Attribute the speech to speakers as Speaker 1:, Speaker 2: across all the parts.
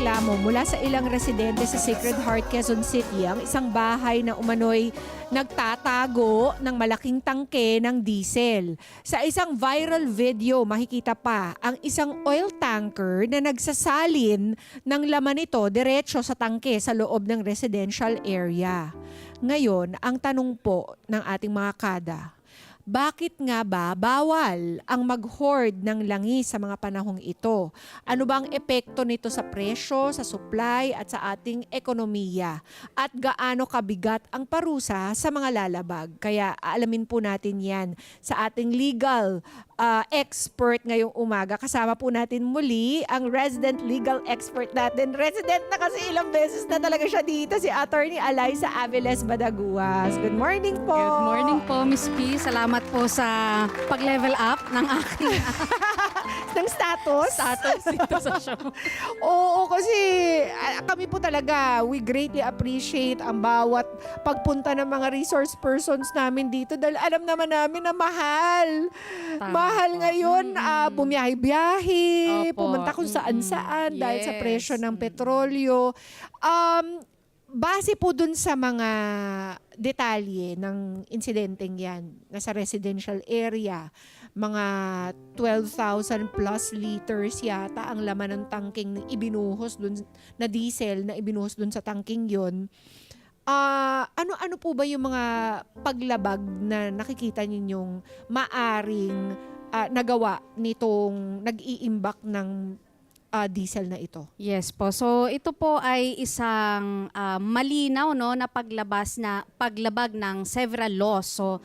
Speaker 1: reklamo mula sa ilang residente sa Sacred Heart, Quezon City ang isang bahay na umano'y nagtatago ng malaking tangke ng diesel. Sa isang viral video, makikita pa ang isang oil tanker na nagsasalin ng laman nito diretso sa tangke sa loob ng residential area. Ngayon, ang tanong po ng ating mga kada, bakit nga ba bawal ang mag-hoard ng langis sa mga panahong ito? Ano bang epekto nito sa presyo, sa supply at sa ating ekonomiya? At gaano kabigat ang parusa sa mga lalabag? Kaya alamin po natin yan sa ating legal expert ngayong umaga. Kasama po natin muli ang resident legal expert natin. Resident na kasi ilang beses na talaga siya dito, si Attorney Alyssa Aviles Badaguas. Good morning po.
Speaker 2: Good morning po, Miss P. Salamat po sa pag-level up ng aking
Speaker 1: ng status.
Speaker 2: dito sa show.
Speaker 1: Oo, kasi kami po talaga, we greatly appreciate ang bawat pagpunta ng mga resource persons namin dito dahil alam naman namin na mahal. Mahal
Speaker 2: po.
Speaker 1: ngayon, bumiyahe-biyahe,
Speaker 2: Opo.
Speaker 1: pumunta kung saan-saan dahil sa
Speaker 2: Yes.
Speaker 1: presyo ng petrolyo. Base po dun sa mga detalye ng insidenteng yan, nasa residential area, mga 12,000 plus liters yata ang laman ng tangking ibinuhos dun na diesel na ibinuhos dun sa tangking yon. Ano po ba yung mga paglabag na nakikita ninyong maaring nagawa nitong nag-iimbak ng diesel na ito?
Speaker 2: Yes po. So ito po ay isang malinaw no na paglabag ng several laws. So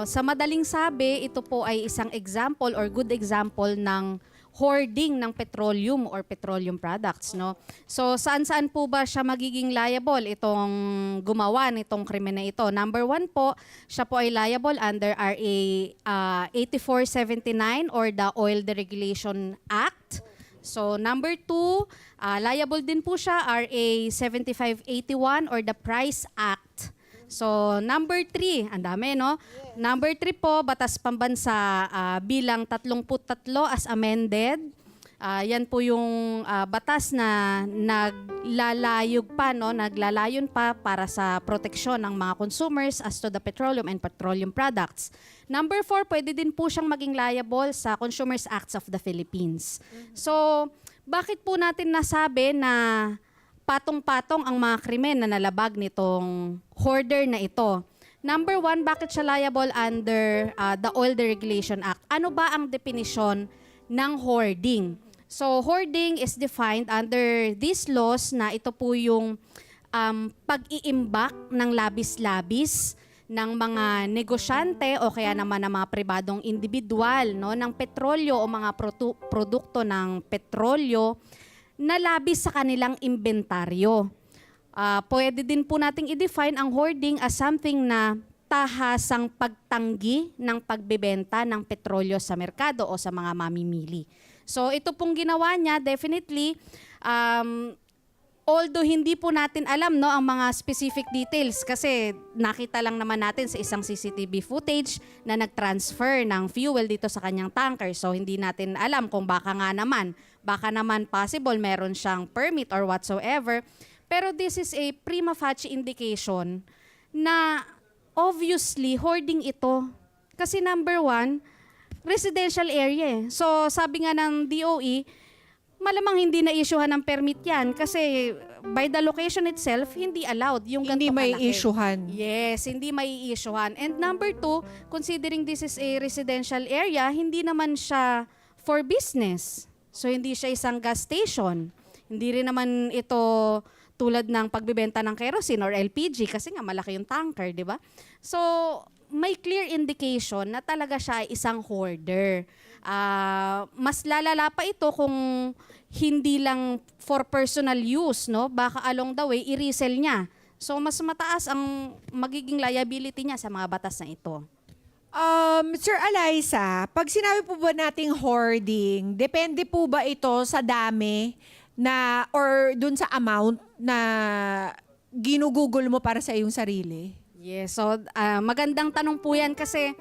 Speaker 2: sa madaling sabi, ito po ay isang example or good example ng hoarding ng petroleum or petroleum products, no? So saan-saan po ba siya magiging liable itong gumawa nitong krimen na ito? Number 1 po, siya po ay liable under RA 8479 or the Oil Deregulation Act. So number 2, liable din po siya RA 7581 or the Price Act. So number 3, ang dami no? Yes. Number 3 po, Batas Pambansa bilang 33 as amended. Yan po yung batas na naglalayon pa para sa proteksyon ng mga consumers as to the petroleum and petroleum products. Number 4, pwede din po siyang maging liable sa Consumers Acts of the Philippines. So, bakit po natin nasabi na patong-patong ang mga krimen na nalabag nitong hoarder na ito? Number 1, bakit siya liable under the Oil Deregulation Act? Ano ba ang definisyon ng hoarding? So, hoarding is defined under these laws na ito po yung pag-iimbak ng labis-labis ng mga negosyante o kaya naman ng mga pribadong individual no, ng petrolyo o mga produkto ng petrolyo na labis sa kanilang inventaryo. Pwede din po nating i-define ang hoarding as something na tahasang pagtanggi ng pagbebenta ng petrolyo sa merkado o sa mga mamimili. So ito pong ginawa niya, definitely, although hindi po natin alam no, ang mga specific details kasi nakita lang naman natin sa isang CCTV footage na nag-transfer ng fuel dito sa kanyang tanker. So hindi natin alam kung baka naman possible meron siyang permit or whatsoever. Pero this is a prima facie indication na obviously hoarding ito. Kasi number 1, residential area eh. So sabi nga ng DOE, malamang hindi na-issuehan ng permit yan kasi by the location itself, hindi allowed yung ganito
Speaker 1: Hindi may
Speaker 2: kalaki.
Speaker 1: issuehan.
Speaker 2: Yes, hindi may issuehan. And number 2, considering this is a residential area, hindi naman siya for business. So hindi siya isang gas station. Hindi rin naman ito tulad ng pagbebenta ng kerosene or LPG kasi nga malaki yung tanker, di ba? So may clear indication na talaga siya ay isang hoarder. Mas lalala pa ito kung hindi lang for personal use, no? Baka along the way, i-resell niya. So mas mataas ang magiging liability niya sa mga batas na ito.
Speaker 1: Sir Alyssa, pag sinabi po ba nating hoarding, depende po ba ito sa dami na or dun sa amount na ginugugol mo para sa iyong sarili?
Speaker 2: Yes, so magandang tanong po yan kasi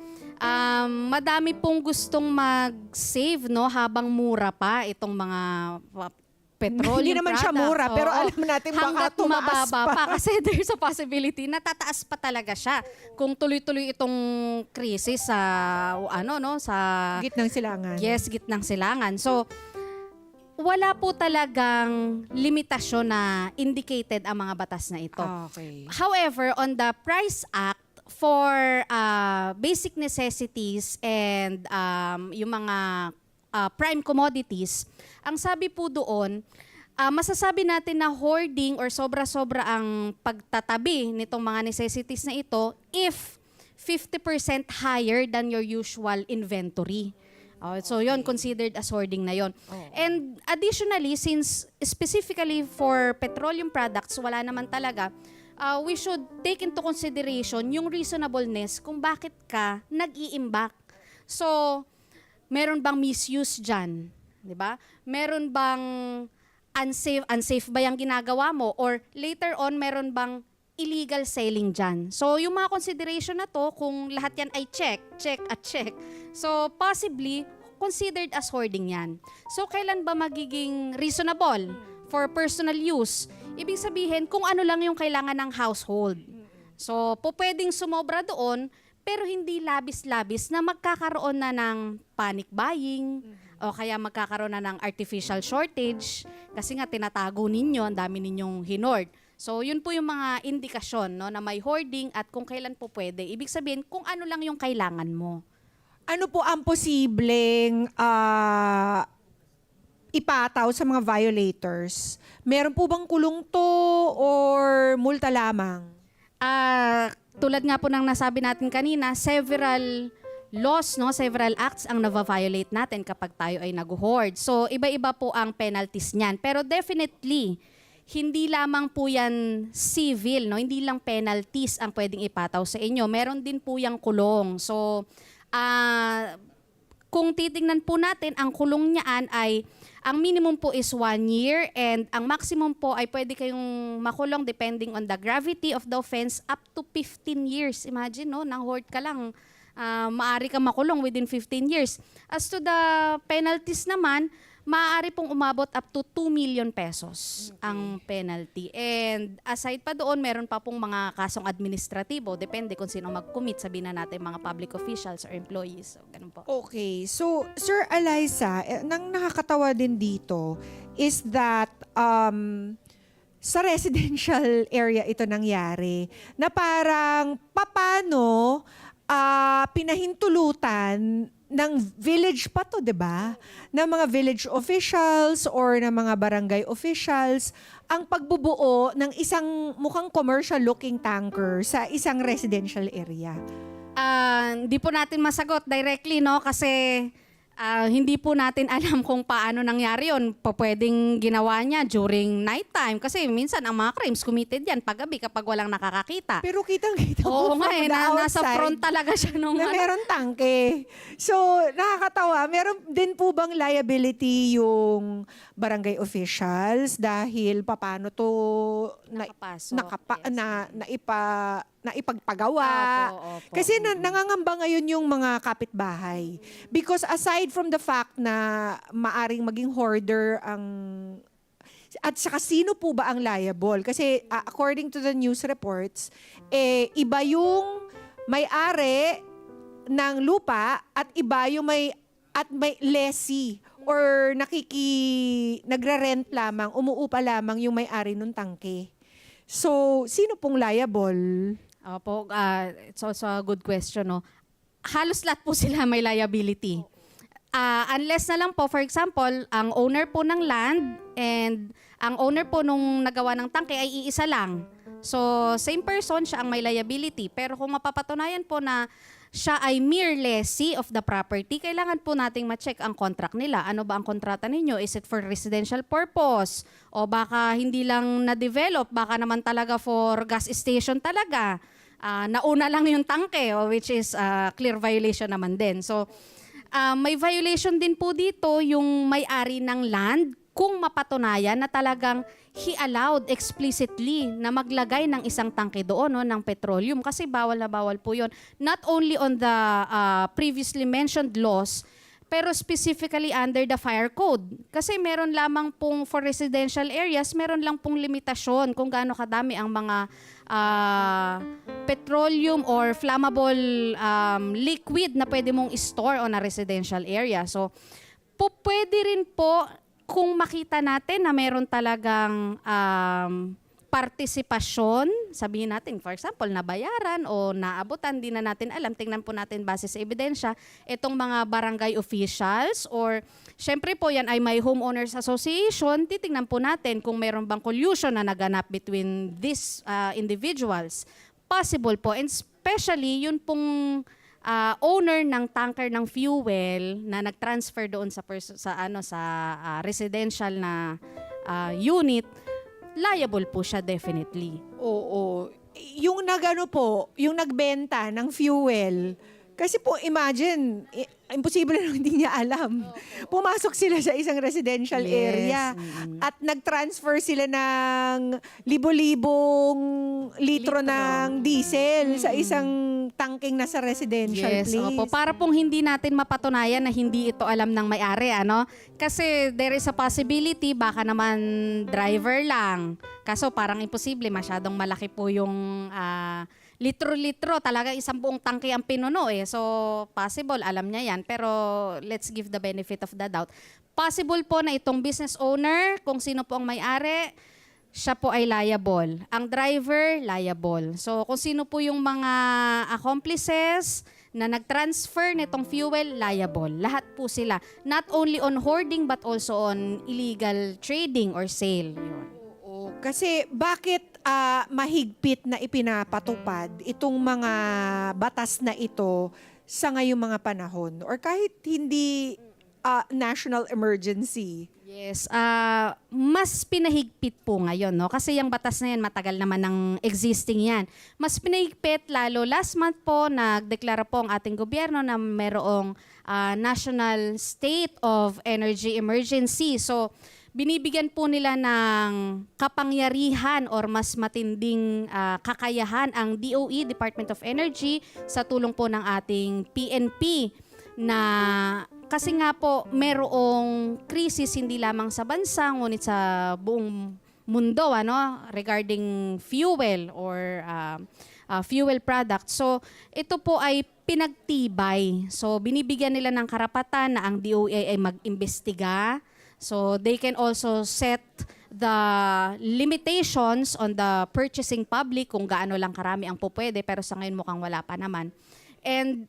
Speaker 2: madami pong gustong mag-save no habang mura pa itong mga petroleum
Speaker 1: Hindi naman siya mura,
Speaker 2: products.
Speaker 1: pero
Speaker 2: Oo.
Speaker 1: alam natin baka
Speaker 2: Hanggat
Speaker 1: tumaas
Speaker 2: mababa
Speaker 1: pa.
Speaker 2: pa. Kasi there's a possibility na tataas pa talaga siya kung tuloy-tuloy itong krisis sa sa
Speaker 1: Gitnang silangan.
Speaker 2: yes, gitnang silangan. So wala po talagang limitasyon na indicated ang mga batas na ito.
Speaker 1: Okay.
Speaker 2: However, on the Price Act, for basic necessities and yung mga prime commodities, ang sabi po doon, masasabi natin na hoarding or sobra-sobra ang pagtatabi nitong mga necessities na ito if 50% higher than your usual inventory. So yon considered as hoarding na yon. And additionally, since specifically for petroleum products, wala naman talaga, we should take into consideration yung reasonableness kung bakit ka nag-iimbak. So, meron bang misuse dyan? 'Di ba? Meron bang unsafe ba yung ginagawa mo? Or later on, meron bang illegal selling dyan? So, yung mga consideration na to, kung lahat yan ay check. So, possibly, considered as hoarding yan. So, kailan ba magiging reasonable for personal use? Ibig sabihin, kung ano lang yung kailangan ng household. So, pwedeng sumobra doon, pero hindi labis-labis na magkakaroon na ng panic buying o kaya magkakaroon na ng artificial shortage kasi nga tinatago ninyo, ang dami ninyong hinord. So, yun po yung mga indikasyon na may hoarding at kung kailan po pwede. Ibig sabihin, kung ano lang yung kailangan mo.
Speaker 1: Ano po ang posibleng ipataw sa mga violators? Meron po bang kulong to or multa lamang?
Speaker 2: Tulad nga po ng nasabi natin kanina, several laws, several acts ang nava-violate natin kapag tayo ay nag-hoard. So, iba-iba po ang penalties niyan. Pero definitely, hindi lamang po yan civil, hindi lang penalties ang pwedeng ipataw sa inyo. Meron din po yung kulong. So, kung titingnan po natin, ang kulong niyaan ay, ang minimum po is 1 year and ang maximum po ay pwede kayong makulong depending on the gravity of the offense up to 15 years. Imagine, nang hoard ka lang, maaari kang makulong within 15 years. As to the penalties naman, maaari pong umabot up to 2 million pesos ang penalty. And aside pa doon, meron pa pong mga kasong administratibo. Depende kung sino mag-commit. Sabihin na natin mga public officials or employees. So, ganun po.
Speaker 1: Okay. So, Sir Eliza, nang nakakatawa din dito is that sa residential area ito nangyari na parang papano pinahintulutan ng village pa to, 'di ba? Ng mga village officials or ng mga barangay officials ang pagbubuo ng isang mukhang commercial looking tanker sa isang residential area.
Speaker 2: Hindi po natin masagot directly, kasi hindi po natin alam kung paano nangyari yun. Pwedeng ginawa niya during nighttime kasi minsan ang mga crimes committed yan paggabi kapag walang nakakakita.
Speaker 1: Pero kitang-kita
Speaker 2: Oo
Speaker 1: mo
Speaker 2: nga,
Speaker 1: from the
Speaker 2: nasa
Speaker 1: outside
Speaker 2: front talaga siya nung
Speaker 1: na meron tangke. So, nakakatawa. Meron din po bang liability yung barangay officials dahil paano to
Speaker 2: Nakapasok,
Speaker 1: naipagpagawa?
Speaker 2: Opo.
Speaker 1: Kasi nangangamba ngayon yung mga kapitbahay. Because aside from the fact na maaring maging hoarder ang at saka sino po ba ang liable? Kasi according to the news reports, iba yung may-ari ng lupa at iba yung may lessee or nagre-rent lamang, umuupa lamang yung may-ari ng tangke. So, sino pong liable?
Speaker 2: Opo, it's also a good question. Halos lahat po sila may liability. Unless na lang po, for example, ang owner po ng land and ang owner po nung nagawa ng tangke ay iisa lang. So, same person, siya ang may liability. Pero kung mapapatunayan po na siya ay mere lessee of the property, kailangan po nating ma-check ang contract nila. Ano ba ang kontrata ninyo? Is it for residential purpose? O baka hindi lang na-develop, baka naman talaga for gas station talaga. Nauna lang yung tangke, which is clear violation naman din. So, may violation din po dito yung may-ari ng land kung mapatunayan na talagang he allowed explicitly na maglagay ng isang tangke doon ng petroleum kasi bawal na bawal po yun. Not only on the previously mentioned laws, pero specifically under the fire code. Kasi meron lamang pong for residential areas, meron lang pong limitasyon kung gaano kadami ang mga petroleum or flammable liquid na pwede mong store on a residential area. So, pwede rin po kung makita natin na meron talagang partisipasyon, sabihin natin, for example, nabayaran o naabutan, di na natin alam, tingnan po natin base sa ebidensya, itong mga barangay officials or syempre po yan ay may homeowners association, titingnan po natin kung meron bang collusion na naganap between these individuals. Possible po, and especially yun pong owner ng tanker ng fuel na nag-transfer doon sa residential na unit, liable po siya definitely.
Speaker 1: Oo. Yung yung nagbenta ng fuel, kasi po imagine, imposible na hindi niya alam. Pumasok sila sa isang residential area at nag-transfer sila ng libo-libong litro ng diesel sa isang tangking nasa residential place.
Speaker 2: Opo. Para pong hindi natin mapatunayan na hindi ito alam ng may-ari, ano? Kasi there is a possibility, baka naman driver lang. Kaso parang imposible, masyadong malaki po yung litro-litro, talaga isang buong tangke ang pinuno eh. So, possible, alam niya yan. Pero, let's give the benefit of the doubt. Possible po na itong business owner, kung sino po ang may-ari, siya po ay liable. Ang driver, liable. So, kung sino po yung mga accomplices na nag-transfer nitong fuel, liable. Lahat po sila. Not only on hoarding, but also on illegal trading or sale. Yun.
Speaker 1: Kasi bakit mahigpit na ipinapatupad itong mga batas na ito sa ngayong mga panahon or kahit hindi national emergency?
Speaker 2: Yes, mas pinahigpit po ngayon, no? Kasi yung batas na yan, matagal naman ng existing yan. Mas pinahigpit lalo. Last month po, nagdeklara po ang ating gobyerno na mayroong national state of energy emergency. So, binibigyan po nila ng kapangyarihan or mas matinding kakayahan ang DOE, Department of Energy, sa tulong po ng ating PNP na kasi nga po merong krisis hindi lamang sa bansa ngunit sa buong mundo regarding fuel or fuel product. So ito po ay pinagtibay. So binibigyan nila ng karapatan na ang DOE ay mag-imbestiga. So they can also set the limitations on the purchasing public kung gaano lang karami ang pupwede, pero sa ngayon mukhang wala pa naman. And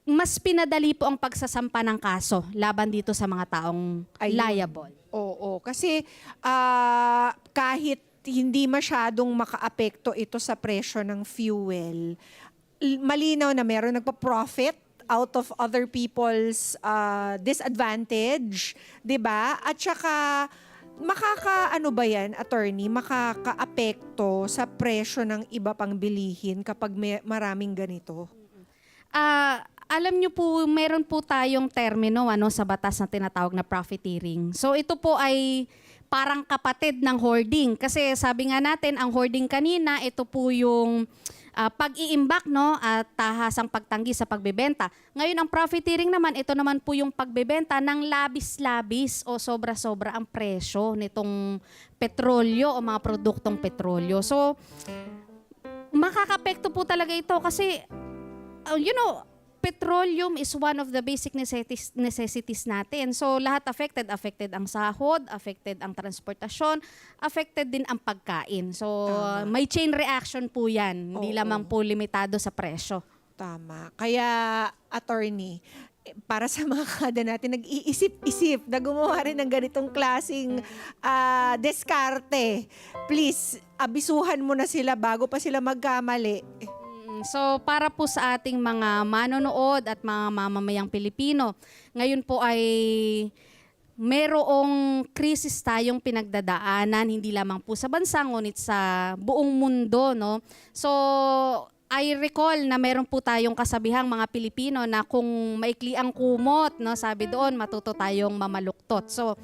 Speaker 2: mas pinadali po ang pagsasampa ng kaso laban dito sa mga taong liable.
Speaker 1: Oo, kasi kahit hindi masyadong makaapekto ito sa presyo ng fuel, malinaw na meron nagpa-profit out of other people's disadvantage, 'di ba? At saka makakaapekto sa presyo ng iba pang bilihin kapag maraming ganito?
Speaker 2: Alam niyo po, meron po tayong termino sa batas na tinatawag na profiteering. So ito po ay parang kapatid ng hoarding. Kasi sabi nga natin, ang hoarding kanina, ito po yung pag-iimbak at tahasang pagtanggi sa pagbebenta. Ngayon, ang profiteering naman, ito naman po yung pagbebenta ng labis-labis o sobra-sobra ang presyo nitong petrolyo o mga produktong petrolyo. So, makakapekto po talaga ito kasi, petroleum is one of the basic necessities natin. So lahat affected ang sahod, affected ang transportasyon, affected din ang pagkain. So may chain reaction po yan, hindi lamang po limitado sa presyo.
Speaker 1: Tama. Kaya, attorney, para sa mga kada natin, nag-iisip-isip na gumawa rin ng ganitong klaseng diskarte. Please, abisuhan mo na sila bago pa sila magkamali.
Speaker 2: So para po sa ating mga manonood at mga mamamayang Pilipino, ngayon po ay merong krisis tayong pinagdadaanan, hindi lamang po sa bansa, ngunit sa buong mundo. So I recall na meron po tayong kasabihang mga Pilipino na kung maikli ang kumot, sabi doon, matuto tayong mamaluktot. So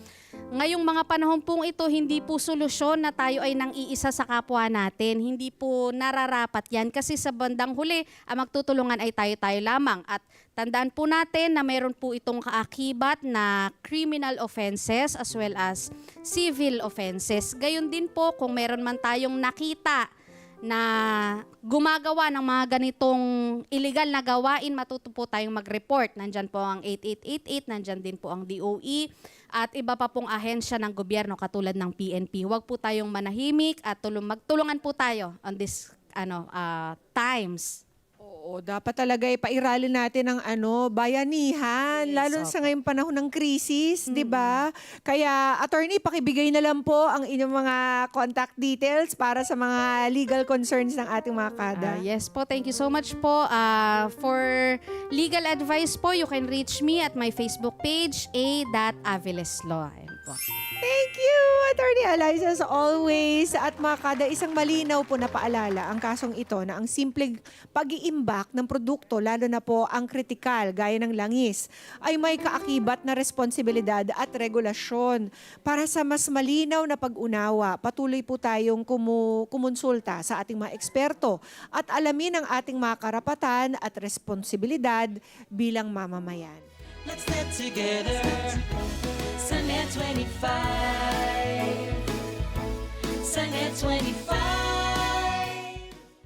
Speaker 2: ngayong mga panahon pong ito, hindi po solusyon na tayo ay nang iisa sa kapwa natin. Hindi po nararapat yan kasi sa bandang huli, ang magtutulungan ay tayo-tayo lamang. At tandaan po natin na mayroon po itong kaakibat na criminal offenses as well as civil offenses. Gayon din po kung mayroon man tayong nakita na gumagawa ng mga ganitong illegal na gawain, matuto po tayong mag-report. Nandyan po ang 8888, nandyan din po ang DOE, at iba pa pong ahensya ng gobyerno katulad ng PNP. Huwag po tayong manahimik at magtulungan po tayo on this times.
Speaker 1: Oo, dapat talaga ipairalin natin ang bayanihan,
Speaker 2: Yes,
Speaker 1: lalo
Speaker 2: opo.
Speaker 1: sa ngayong panahon ng krisis, 'di ba? Kaya attorney, pakibigay na lang po ang inyong mga contact details para sa mga legal concerns ng ating mga kada.
Speaker 2: Yes po, thank you so much po. For legal advice po, you can reach me at my Facebook page, a.avileslaw. Ayan po.
Speaker 1: Thank you, Attorney Eliza, as always. At mga kada, isang malinaw po na paalala ang kasong ito na ang simpleng pag-iimbak ng produkto, lalo na po ang kritikal, gaya ng langis, ay may kaakibat na responsibilidad at regulasyon. Para sa mas malinaw na pag-unawa, patuloy po tayong kumonsulta sa ating mga eksperto at alamin ang ating mga karapatan at responsibilidad bilang mamamayan.
Speaker 3: Let's stand together. Sunnet 25. Sunnet 25.